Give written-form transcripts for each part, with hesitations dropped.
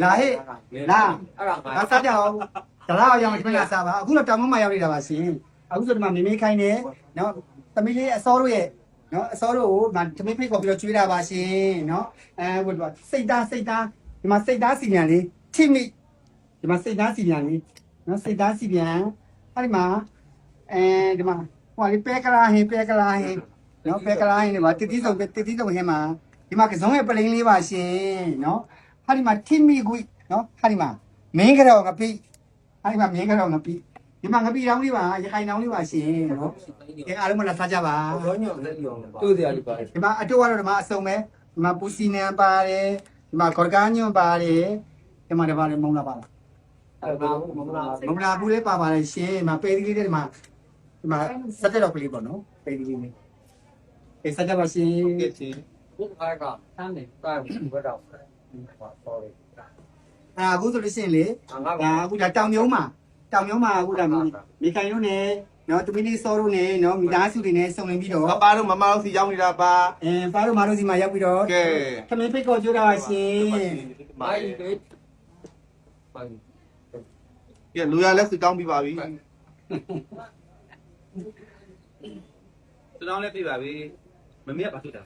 လာဟဲ့လာငါစားကြအောင်တလားအောင်ကျွန်တော်စားပါအခုတော့တောင်မမရောက်နေတာပါရှင်အခုဆိုဒီမှာမေမေခိုင်းနေနော်သမီးလေးအစောတို့ရဲ့နော်အစောတို့ကိုသမီးဖိတ်ခေါ်ပြီးတော့ကျွေးတာပါရှင်နော်ဟိုစိတ်သားဒီမှာစိတ်သားစီပြန်လေးထိမိဒီမှာစိတ်သားစီပြန်လေးနော်စိတ်သားစီပြန်အဲ့ဒီမှာဒီမှာဟိုလေးပဲကလာဟင်းနော်ပဲကလာဟင်းဒီမှာတတိဆုံးဟင်းမှာဒီမှာကစုံရဲ့ပလင်းလေးပါရှင်နော်ဟာဒီမှာထိမိကွိနော်ဟာဒီမှာမင်းကြောင်ငပိဟာဒီမှာမင်းကြောင်ငပိဒီမှာငပိတောင်းလေးပါရခိုင်တောင်းလေးပါရှင်နော်ဒီအားလုံးမလာစားကြပါတို့စရာလေးပါတယ်ဒီမှာအတူကတော့ဒီမှာအစုံပဲဒီမှာပူစီနံပါတယ်ဒီမှာဂေါ်ကားညွန့်ပါတယ်ဒီမှာတပါးလေးမုံလာပါလားမုံလာဘူးလေးပါပါတယ်ရှင်ဒီမှာပဲသီးလေးတွေဒီမှာစက်တော့ကလေးပေါ့နော်ပဲသီးလေးအေးစက်ကြပါရှင်ကဲရှင်ဘုရားကတန်းနေပါဘယ်တော့အခုဆိုလို့ရှိရင်လေအခုဒါတောင်မြုံမှာအခုဒါမိခိုင်တို့နဲ့နော်တမီးလေးစောတို့နဲ့နော်မိသားစုတွေနဲ့စုံလင်ပြီးတော့ပါတို့မမတို့စီရောက်နေတာပါပါတို့မတို့စီမှာရောက်ပြီးတော့ကဲသမင်းဖိတ်ခေါ်ကြတာပါရှင်မိုင်းကဲလူရလက်စီတောင်းပြီးပါပြီစတောင်းလည်းပြပါပြီမမေကဘာဖြစ်တာ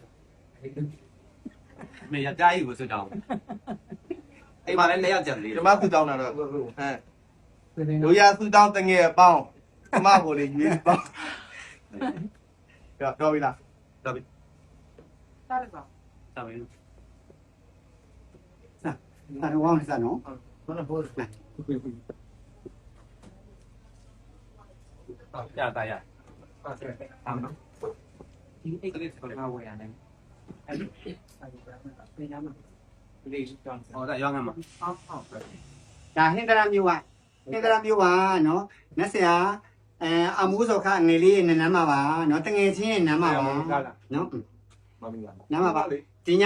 မေရတိုင်းကိုစတောင်းအိမ်မှာလည်းလက်ရောက်ကြံသေးတယ်ဓမ္မသူတောင်းတာတော့ဟမ်လူရသူတောင်းတငယ်ပေါင်းဓမ္မကိုလေရွေးပေါင်းတော့ပြီလားတော်ပြီစားရပါတော်ပြီစားရဝမ်းစားနော်ဘာလို့ဘောရတာရအောင်နော်ဒီအိတ်ကလေးစကားဝယ်ရတယ်အဲ့ဒီပြန်ရမှာလေးကြောင်းဟောဒါရောင်းမှာဒါဟင်္ဒရာမျိုးပါနော်နတ်ဆရာအမိုးစောခငယ်လေးနန်းမှာပါနော်တငယ်ချင်းနန်းမှာပါနော်နန်းမှာပါဒီည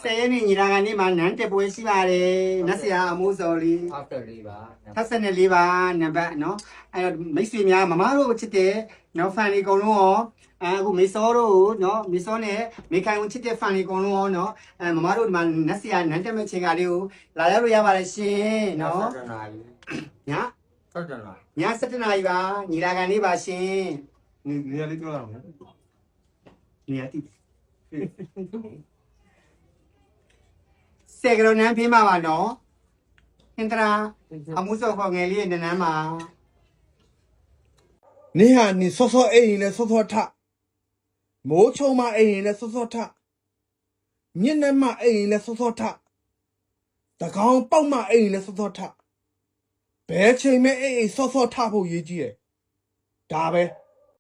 10ရက်နေ့ညီလာခံနေ့မှာနန်းတက်ပွဲရှိပါတယ်နတ်ဆရာအမိုးစောလေး54ပါ54ပါနံပါတ်နော်အဲ့တော့မိတ်ဆွေများမမတို့ချစ်တဲ့နော်ဖန်လေးအကုန်လုံးရောအခုမေစောတို့နော်မေစောနဲ့မေခိုင်ဝင်ချစ်တဲ့ဖန်လေးအကုန်လုံးရောနော်မမတို့ဒီမှာနတ်ဆရာနန်းတက်မဲ့ချိန်ကလေးကိုလာရောက်လို့ရပါတယ်ရှင်နော်ည7 နာရီပါညီလာခံလေးပါရှင်နေရာလေးပြောရအောင်နေရာတိစေကရနန်းဖေးမှာပါနော်ဟင်္ဒရာအမှုစောခေါ်ငယ်လေးရဲ့နန်းမှာနေဟာနေစောစောအိမ်ရင်လည်းစောစောထမိုးချုံမအိမ်ရင်လည်းစောစောထမျက်နှာမအိမ်ရင်လည်းစောစောထတကောင်ပေါက်မအိမ်ရင်လည်းစောစောထဘဲချိန်မဲ့အိမ်စောစောထဖို့ရေးကြည့်တယ်ဒါပဲ